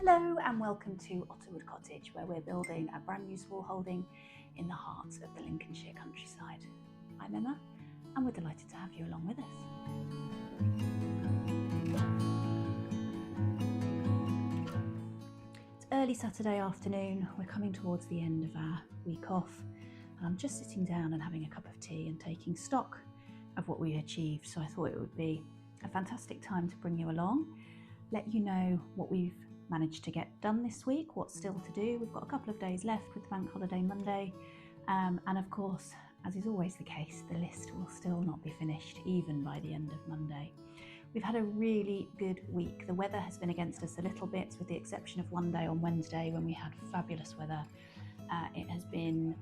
Hello and welcome to Otterwood Cottage, where we're building a brand new smallholding in the heart of the Lincolnshire countryside. I'm Emma and we're delighted to have you along with us. It's early Saturday afternoon, we're coming towards the end of our week off and I'm just sitting down and having a cup of tea and taking stock of what we achieved, so I thought it would be a fantastic time to bring you along, let you know what we've managed to get done this week, what's still to do. We've got a couple of days left with the bank holiday Monday, and of course, as is always the case, the list will still not be finished even by the end of Monday. We've had a really good week. The weather has been against us a little bit, with the exception of one day on Wednesday when we had fabulous weather. It has been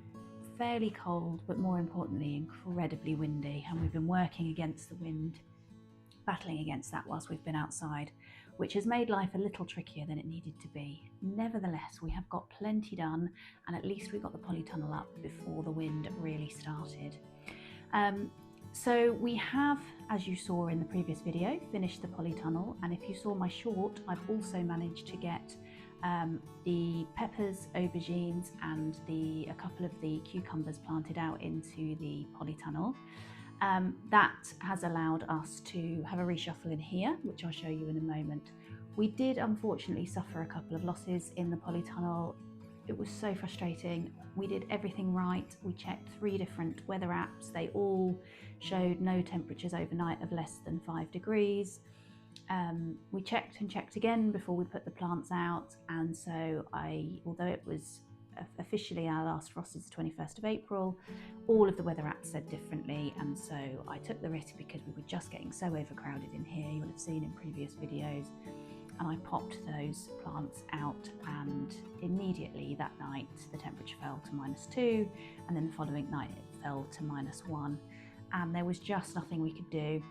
fairly cold, but more importantly incredibly windy, and we've been working against the wind, battling against that whilst we've been outside, which has made life a little trickier than it needed to be. Nevertheless, we have got plenty done, and at least we got the polytunnel up before the wind really started. So we have, as you saw in the previous video, finished the polytunnel, and if you saw my short, I've also managed to get the peppers, aubergines and a couple of the cucumbers planted out into the polytunnel. That has allowed us to have a reshuffle in here, which I'll show you in a moment. We did unfortunately suffer a couple of losses in the polytunnel. It was so frustrating. We did everything right. We checked 3 different weather apps. They all showed no temperatures overnight of less than 5 degrees. We checked and checked again before we put the plants out, and so although it was officially our last frost is the 21st of April, all of the weather apps said differently, and so I took the risk because we were just getting so overcrowded in here. You'll have seen in previous videos, and I popped those plants out, and immediately that night the temperature fell to -2, and then the following night it fell to -1, and there was just nothing we could do.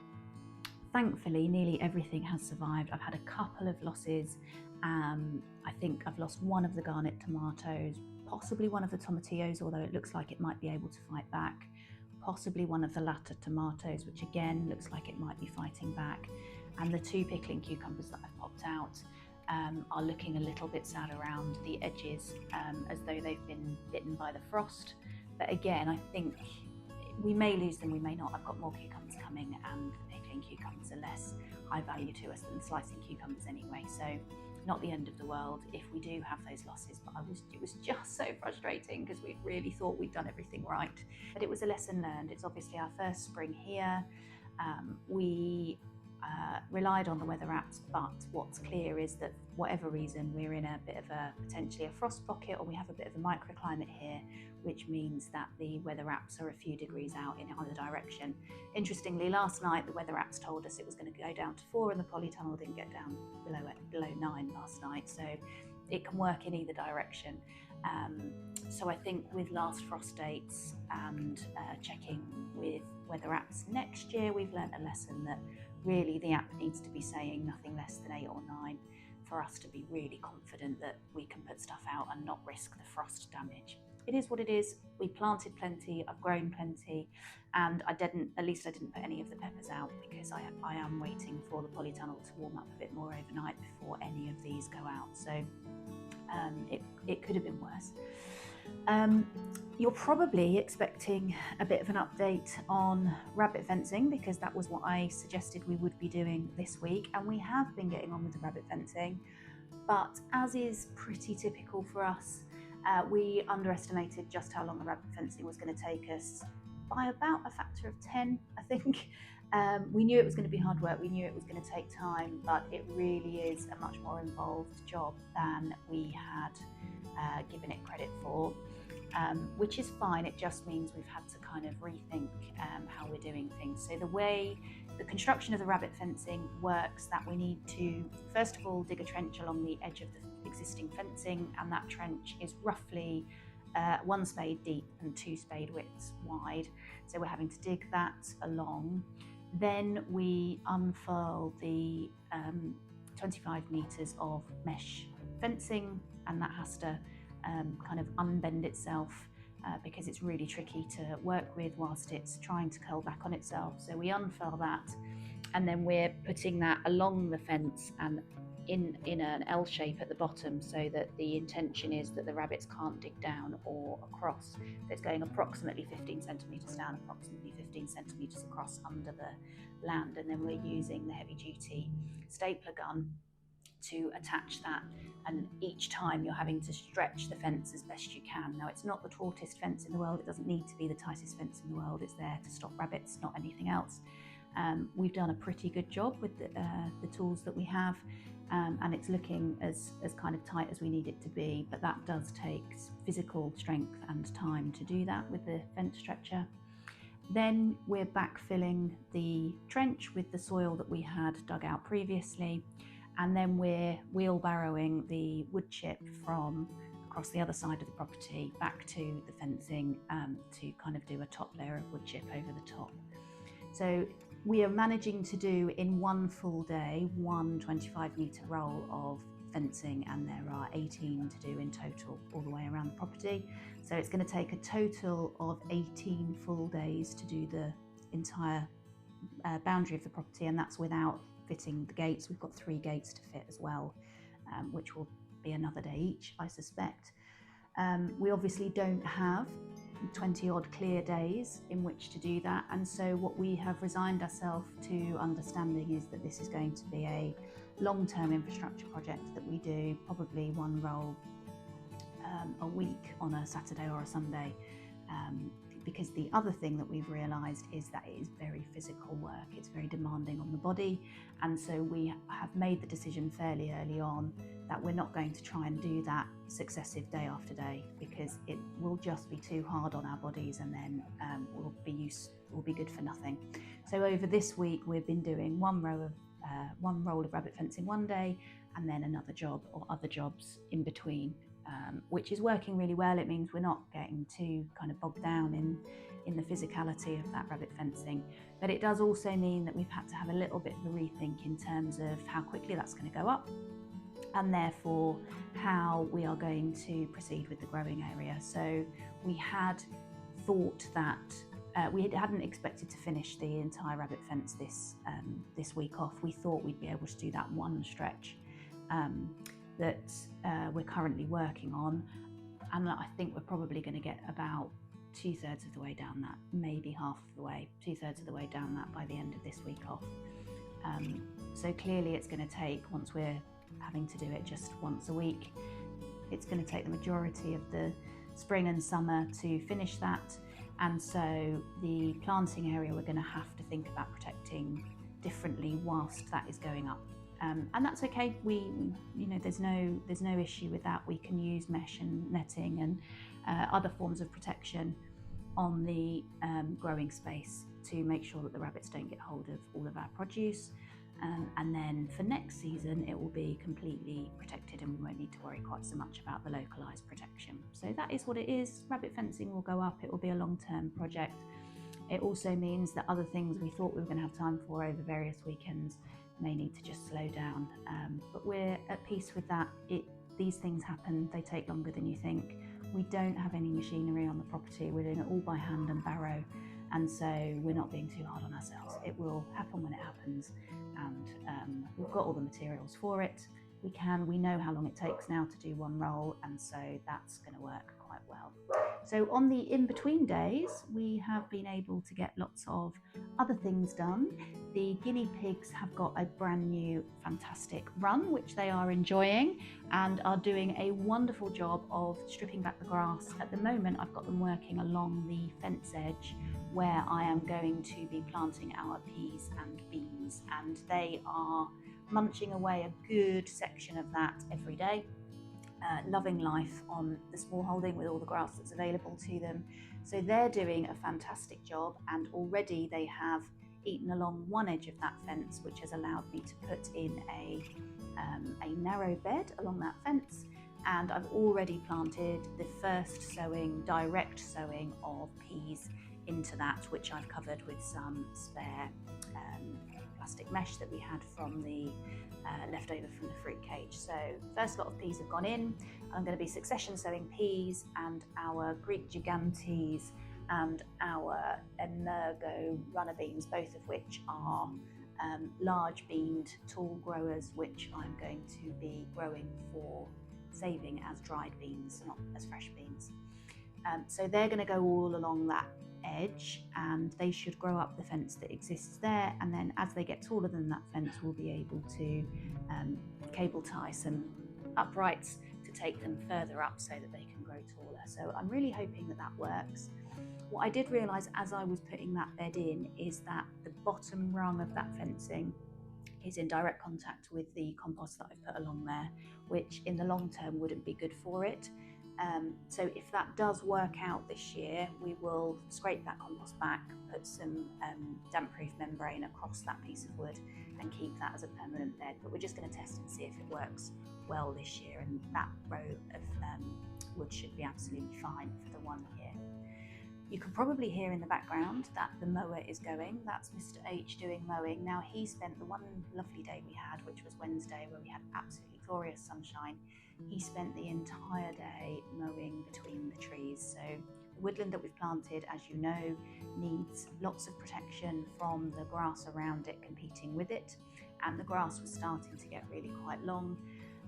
Thankfully, nearly everything has survived. I've had a couple of losses. I think I've lost one of the garnet tomatoes, possibly one of the tomatillos, although it looks like it might be able to fight back, possibly one of the latter tomatoes, which again looks like it might be fighting back, and the 2 pickling cucumbers that I've popped out are looking a little bit sad around the edges, as though they've been bitten by the frost. But again, I think we may lose them, we may not. I've got more cucumbers coming, and pickling cucumbers are less high value to us than slicing cucumbers anyway, so not the end of the world if we do have those losses. But it was just so frustrating because we really thought we'd done everything right. But it was a lesson learned. It's obviously our first spring here. We relied on the weather apps, but what's clear is that for whatever reason we're in a bit of potentially a frost pocket, or we have a bit of a microclimate here, which means that the weather apps are a few degrees out in either direction. Interestingly, last night the weather apps told us it was going to go down to 4 and the polytunnel didn't get down below 9 last night, so it can work in either direction. So I think with last frost dates and checking with weather apps next year, we've learnt a lesson that really the app needs to be saying nothing less than 8 or 9 for us to be really confident that we can put stuff out and not risk the frost damage. It is what it is. We planted plenty, I've grown plenty, and at least I didn't put any of the peppers out because I am waiting for the polytunnel to warm up a bit more overnight before any of these go out. So it could have been worse. You're probably expecting a bit of an update on rabbit fencing, because that was what I suggested we would be doing this week, and we have been getting on with the rabbit fencing, but as is pretty typical for us, we underestimated just how long the rabbit fencing was going to take us by about a factor of 10, I think. We knew it was going to be hard work, we knew it was going to take time, but it really is a much more involved job than we had given it credit for, which is fine. It just means we've had to kind of rethink how we're doing things. So the way the construction of the rabbit fencing works, that we need to first of all dig a trench along the edge of the existing fencing, and that trench is roughly 1 spade deep and 2 spade widths wide, so we're having to dig that along. Then we unfurl the 25 metres of mesh fencing, and that has to kind of unbend itself because it's really tricky to work with whilst it's trying to curl back on itself. So we unfurl that, and then we're putting that along the fence and in an L shape at the bottom, so that the intention is that the rabbits can't dig down or across. So it's going approximately 15 centimetres down, approximately 15 centimetres across under the land, and then we're using the heavy duty stapler gun to attach that, and each time you're having to stretch the fence as best you can. Now, it's not the tautest fence in the world, it doesn't need to be the tightest fence in the world, it's there to stop rabbits, not anything else. We've done a pretty good job with the tools that we have, and it's looking as kind of tight as we need it to be, but that does take physical strength and time to do that with the fence stretcher. Then we're backfilling the trench with the soil that we had dug out previously, and then we're wheelbarrowing the wood chip from across the other side of the property back to the fencing to kind of do a top layer of wood chip over the top. So we are managing to do in one full day, one 25-metre roll of fencing, and there are 18 to do in total all the way around the property. So it's going to take a total of 18 full days to do the entire boundary of the property, and that's without fitting the gates. We've got 3 gates to fit as well, which will be another day each, I suspect. We obviously don't have 20 odd clear days in which to do that, and so what we have resigned ourselves to understanding is that this is going to be a long-term infrastructure project that we do probably one roll a week on a Saturday or a Sunday, because the other thing that we've realised is that it is very physical work, it's very demanding on the body, and so we have made the decision fairly early on that we're not going to try and do that successive day after day, because it will just be too hard on our bodies, and then will be good for nothing. So over this week we've been doing one roll of rabbit fencing one day, and then another job or other jobs in between, which is working really well. It means we're not getting too kind of bogged down in the physicality of that rabbit fencing, but it does also mean that we've had to have a little bit of a rethink in terms of how quickly that's going to go up, and therefore how we are going to proceed with the growing area. So we had thought that we hadn't expected to finish the entire rabbit fence this week off. We thought we'd be able to do that one stretch that we're currently working on, and I think we're probably going to get about 2/3 of the way down that, maybe half of the way, 2/3 of the way down that by the end of this week off. So clearly it's going to take, once we're having to do it just once a week, it's going to take the majority of the spring and summer to finish that, and so the planting area we're going to have to think about protecting differently whilst that is going up. And that's okay. There's no issue with that. We can use mesh and netting and other forms of protection on the growing space to make sure that the rabbits don't get hold of all of our produce. And then for next season, it will be completely protected, and we won't need to worry quite so much about the localised protection. So that is what it is. Rabbit fencing will go up. It will be a long-term project. It also means that other things we thought we were going to have time for over various weekends may need to just slow down, but we're at peace with that. These things happen, they take longer than you think. We don't have any machinery on the property, we're doing it all by hand and barrow, and so we're not being too hard on ourselves. It will happen when it happens, and we've got all the materials for it. We know how long it takes now to do one roll, and so that's going to work quite well. So on the in-between days, we have been able to get lots of other things done. The guinea pigs have got a brand new fantastic run, which they are enjoying and are doing a wonderful job of stripping back the grass. At the moment, I've got them working along the fence edge where I am going to be planting our peas and beans, and they are munching away a good section of that every day. Loving life on the Smallholding with all the grass that's available to them. So they're doing a fantastic job, and already they have eaten along one edge of that fence, which has allowed me to put in a narrow bed along that fence, and I've already planted the first direct sowing of peas into that, which I've covered with some spare plastic mesh that we had from the leftover from the fruit cage. So first lot of peas have gone in. I'm going to be succession sowing peas and our Greek gigantes and our emergo runner beans, both of which are large beaned tall growers, which I'm going to be growing for saving as dried beans, not as fresh beans. So they're going to go all along that edge, and they should grow up the fence that exists there, and then as they get taller than that fence, we'll be able to cable tie some uprights to take them further up so that they can grow taller. So I'm really hoping that that works. What I did realise as I was putting that bed in is that the bottom rung of that fencing is in direct contact with the compost that I've put along there, which in the long term wouldn't be good for it. So if that does work out this year, we will scrape that compost back, put some damp-proof membrane across that piece of wood and keep that as a permanent bed. But we're just going to test and see if it works well this year, and that row of wood should be absolutely fine for the one year. You can probably hear in the background that the mower is going. That's Mr. H doing mowing. Now, he spent the one lovely day we had, which was Wednesday, where we had absolutely glorious sunshine. He spent the entire day mowing between the trees. So the woodland that we've planted, as you know, needs lots of protection from the grass around it competing with it. And the grass was starting to get really quite long.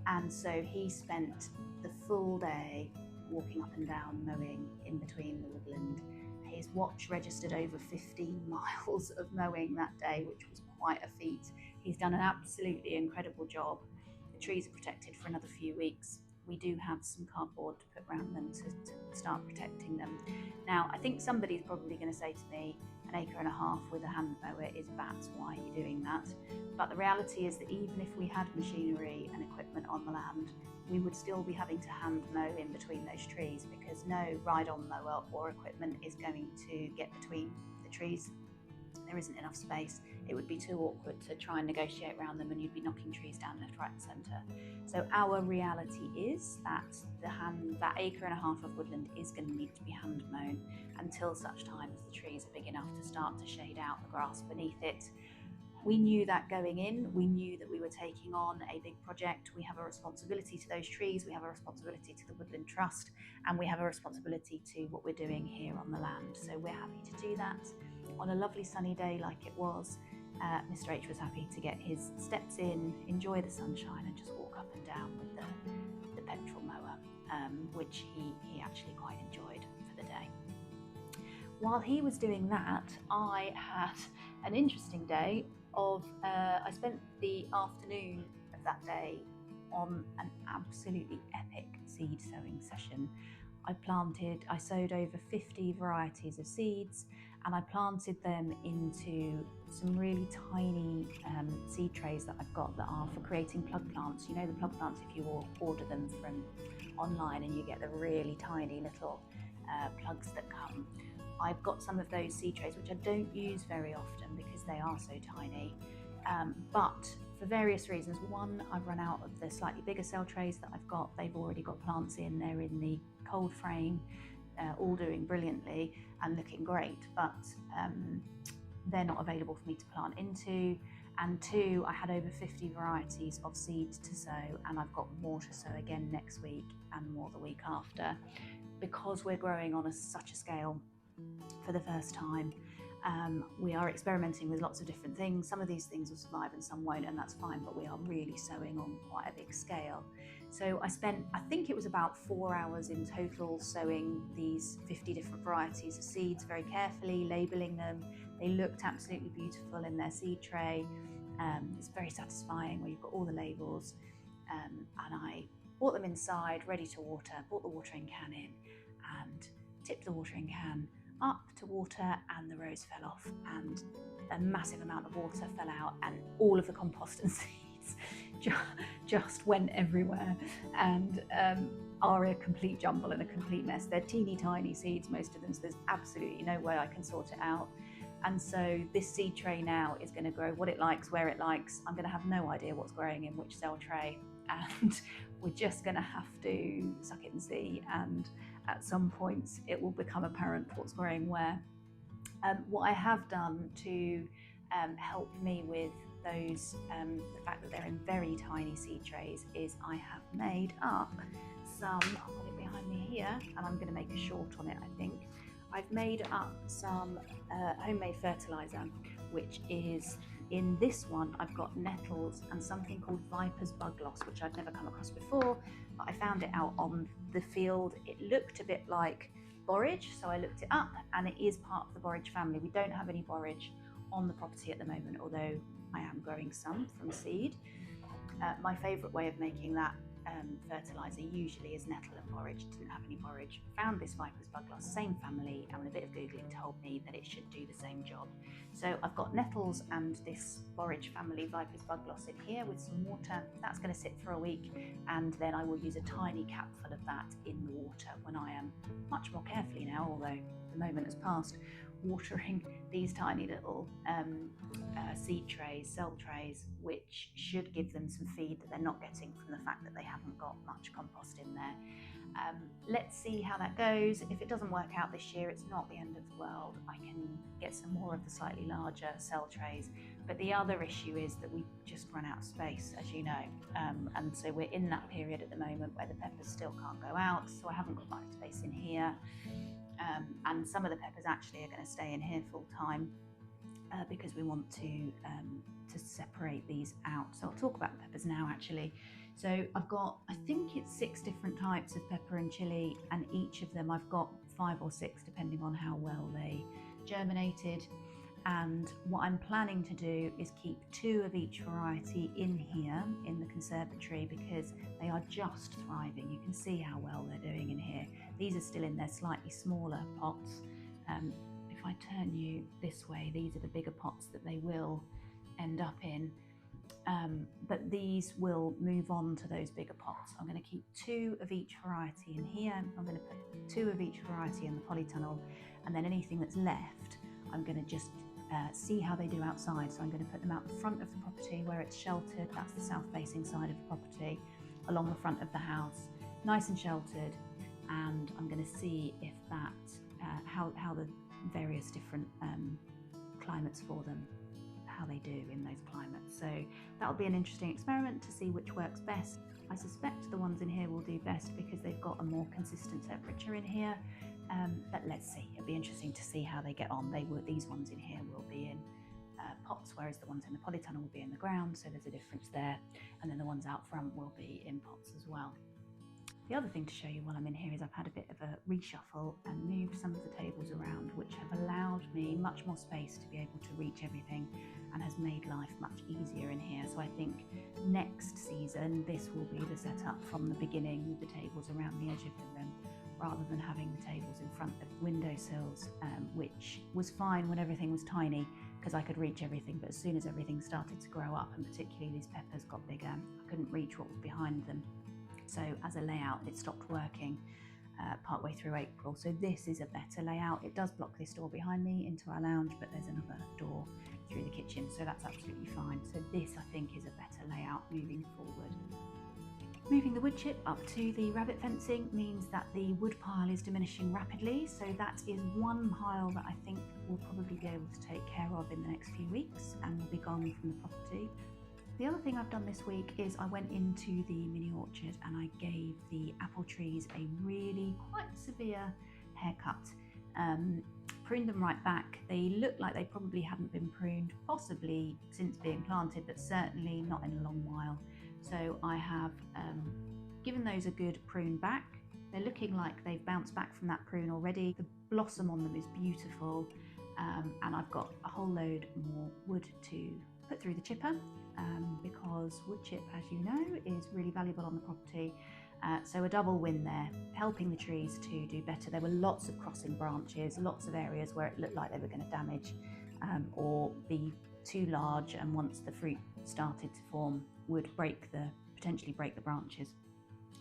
And so he spent the full day walking up and down mowing in between the woodland. His watch registered over 15 miles of mowing that day, which was quite a feat. He's done an absolutely incredible job. The trees are protected for another few weeks. We do have some cardboard to put around them to start protecting them. Now, I think somebody's probably going to say to me, 1.5 acres with a hand mower is bats, why are you doing that? But the reality is that even if we had machinery and equipment on the land, we would still be having to hand mow in between those trees, because no ride-on mower or equipment is going to get between the trees. There isn't enough space. It would be too awkward to try and negotiate around them, and you'd be knocking trees down left, right and centre. So our reality is that that 1.5 acres of woodland is going to need to be hand mown until such time as the trees are big enough to start to shade out the grass beneath it. We knew that going in. We knew that we were taking on a big project. We have a responsibility to those trees, we have a responsibility to the Woodland Trust, and we have a responsibility to what we're doing here on the land. So we're happy to do that. On a lovely sunny day like it was, Mr. H was happy to get his steps in, enjoy the sunshine, and just walk up and down with the petrol mower, which he actually quite enjoyed for the day. While he was doing that, I had an interesting day I spent the afternoon of that day on an absolutely epic seed sowing session. I sowed over 50 varieties of seeds, and I planted them into some really tiny seed trays that I've got that are for creating plug plants. You know the plug plants, if you order them from online and you get the really tiny little plugs that come. I've got some of those seed trays, which I don't use very often because they are so tiny, but for various reasons. One, I've run out of the slightly bigger cell trays that I've got. They've already got plants in, they're in the cold frame, all doing brilliantly and looking great, but they're not available for me to plant into. And two, I had over 50 varieties of seeds to sow, and I've got more to sow again next week and more the week after, because we're growing on such a scale for the first time. We are experimenting with lots of different things. Some of these things will survive and some won't, and that's fine, but we are really sowing on quite a big scale. So I think it was about 4 hours in total sowing these 50 different varieties of seeds very carefully, labelling them. They looked absolutely beautiful in their seed tray. It's very satisfying where you've got all the labels, and I brought them inside ready to water, brought the watering can in and tipped the watering can up to water, and the rows fell off and a massive amount of water fell out, and all of the compost and seeds just went everywhere and are a complete jumble and a complete mess. They're teeny tiny seeds, most of them, so there's absolutely no way I can sort it out. And so this seed tray now is going to grow what it likes, where it likes. I'm going to have no idea what's growing in which cell tray, and we're just going to have to suck it and see, and at some points it will become apparent what's growing where. What I have done to help me with those, the fact that they're in very tiny seed trays, is I have made up some, I'll put it behind me here, and I'm going to make a short on it, I think. I've made up some homemade fertiliser, which is in this one, I've got nettles and something called viper's bug loss, which I'd never come across before, but I found it out on the field. It looked a bit like borage, so I looked it up, and it is part of the borage family. We don't have any borage on the property at the moment, although I am growing some from seed. My favourite way of making that fertiliser usually is nettle and borage. Didn't have any borage. Found this viper's bug loss, same family, and with a bit of googling told me that it should do the same job. So I've got nettles and this borage family viper's bug loss in here with some water. That's going to sit for a week, and then I will use a tiny capful of that in the water when I am much more carefully now, although the moment has passed, watering these tiny little seed trays, cell trays, which should give them some feed that they're not getting from the fact that they haven't got much compost in there. Let's see how that goes. If it doesn't work out this year, it's not the end of the world. I can get some more of the slightly larger cell trays. But the other issue is that we just run out of space, as you know. And so we're in that period at the moment where the peppers still can't go out. So I haven't got much space in here. And some of the peppers actually are going to stay in here full time because we want to separate these out. So I'll talk about the peppers now actually. So I've got, I think it's 6 different types of pepper and chili, and each of them I've got 5 or 6 depending on how well they germinated. And what I'm planning to do is keep 2 of each variety in here in the conservatory because they are just thriving. You can see how well they're doing in here. These are still in their slightly smaller pots. If I turn you this way, these are the bigger pots that they will end up in. But these will move on to those bigger pots. I'm going to keep 2 of each variety in here. I'm going to put 2 of each variety in the polytunnel, and then anything that's left, I'm going to just see how they do outside. So I'm going to put them out the front of the property where it's sheltered. That's the south facing side of the property, along the front of the house, nice and sheltered. And I'm going to see if that, how the various different climates for them, how they do in those climates. So that'll be an interesting experiment to see which works best. I suspect the ones in here will do best because they've got a more consistent temperature in here. But let's see, it'll be interesting to see how they get on. These ones in here will be in pots, whereas the ones in the polytunnel will be in the ground, so there's a difference there. And then the ones out front will be in pots as well. The other thing to show you while I'm in here is I've had a bit of a reshuffle and moved some of the tables around, which have allowed me much more space to be able to reach everything and has made life much easier in here. So I think next season this will be the setup from the beginning with the tables around the edge of the room, rather than having the tables in front of windowsills, which was fine when everything was tiny because I could reach everything, but as soon as everything started to grow up, and particularly these peppers got bigger, I couldn't reach what was behind them. So as a layout, it stopped working partway through April. So this is a better layout. It does block this door behind me into our lounge, but there's another door through the kitchen, so that's absolutely fine. So this, I think, is a better layout moving forward. Moving the wood chip up to the rabbit fencing means that the wood pile is diminishing rapidly. So that is one pile that I think we'll probably be able to take care of in the next few weeks and will be gone from the property. The other thing I've done this week is I went into the mini orchard and I gave the apple trees a really quite severe haircut. Pruned them right back. They looked like they probably hadn't been pruned, possibly since being planted, but certainly not in a long while. So I have given those a good prune back. They're looking like they've bounced back from that prune already. The blossom on them is beautiful, and I've got a whole load more wood to put through the chipper because wood chip, as you know, is really valuable on the property. So a double win there, helping the trees to do better. There were lots of crossing branches, lots of areas where it looked like they were going to damage or be too large, and once the fruit started to form would potentially break the branches.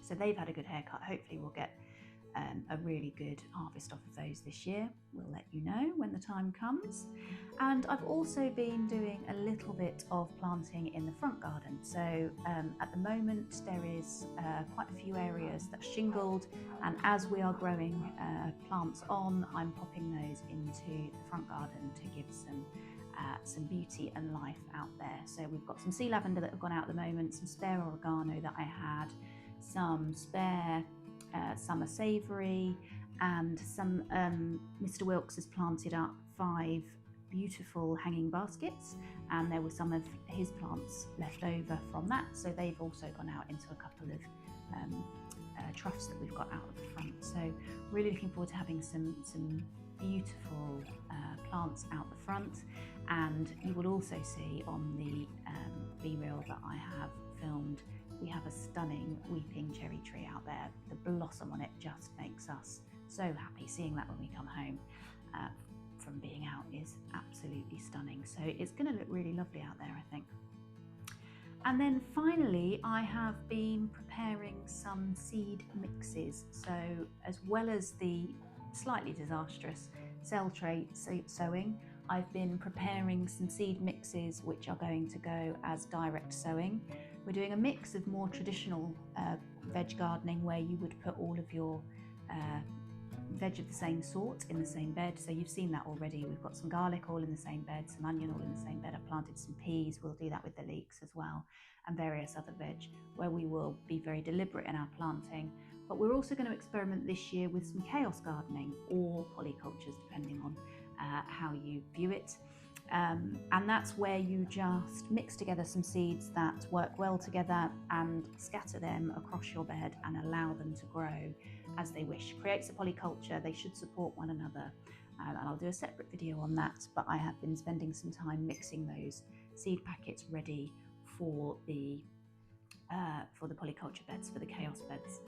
So they've had a good haircut. Hopefully we'll get a really good harvest off of those this year. We'll let you know when the time comes. And I've also been doing a little bit of planting in the front garden. So at the moment there is quite a few areas that are shingled, and as we are growing plants on, I'm popping those into the front garden to give some beauty and life out there. So we've got some sea lavender that have gone out at the moment, some spare oregano that I had, some spare summer savoury, and some Mr. Wilkes has planted up 5 beautiful hanging baskets, and there were some of his plants left over from that, so they've also gone out into a couple of troughs that we've got out of the front. So really looking forward to having some beautiful plants out the front. And you will also see on the B-reel that I have filmed, we have a stunning weeping cherry tree out there. The blossom on it just makes us so happy. Seeing that when we come home from being out is absolutely stunning. So it's going to look really lovely out there, I think. And then finally, I have been preparing some seed mixes. So as well as the slightly disastrous cell tray sowing, I've been preparing some seed mixes which are going to go as direct sowing. We're doing a mix of more traditional veg gardening, where you would put all of your veg of the same sort in the same bed. So you've seen that already. We've got some garlic all in the same bed, some onion all in the same bed. I've planted some peas. We'll do that with the leeks as well, and various other veg, where we will be very deliberate in our planting. But we're also going to experiment this year with some chaos gardening or polycultures, depending on how you view it. And that's where you just mix together some seeds that work well together and scatter them across your bed and allow them to grow as they wish. Creates a polyculture. They should support one another, and I'll do a separate video on that. But I have been spending some time mixing those seed packets ready for the polyculture beds, for the chaos beds.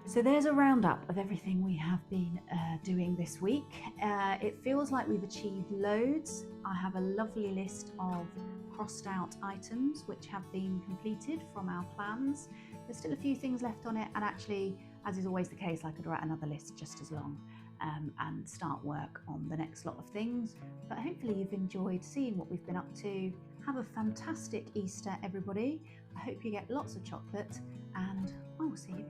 So there's a roundup of everything we have been doing this week. It feels like we've achieved loads. I have a lovely list of crossed out items which have been completed from our plans. There's still a few things left on it, and actually, as is always the case, I could write another list just as long and start work on the next lot of things. But hopefully you've enjoyed seeing what we've been up to. Have a fantastic Easter, everybody. I hope you get lots of chocolate, and I will see you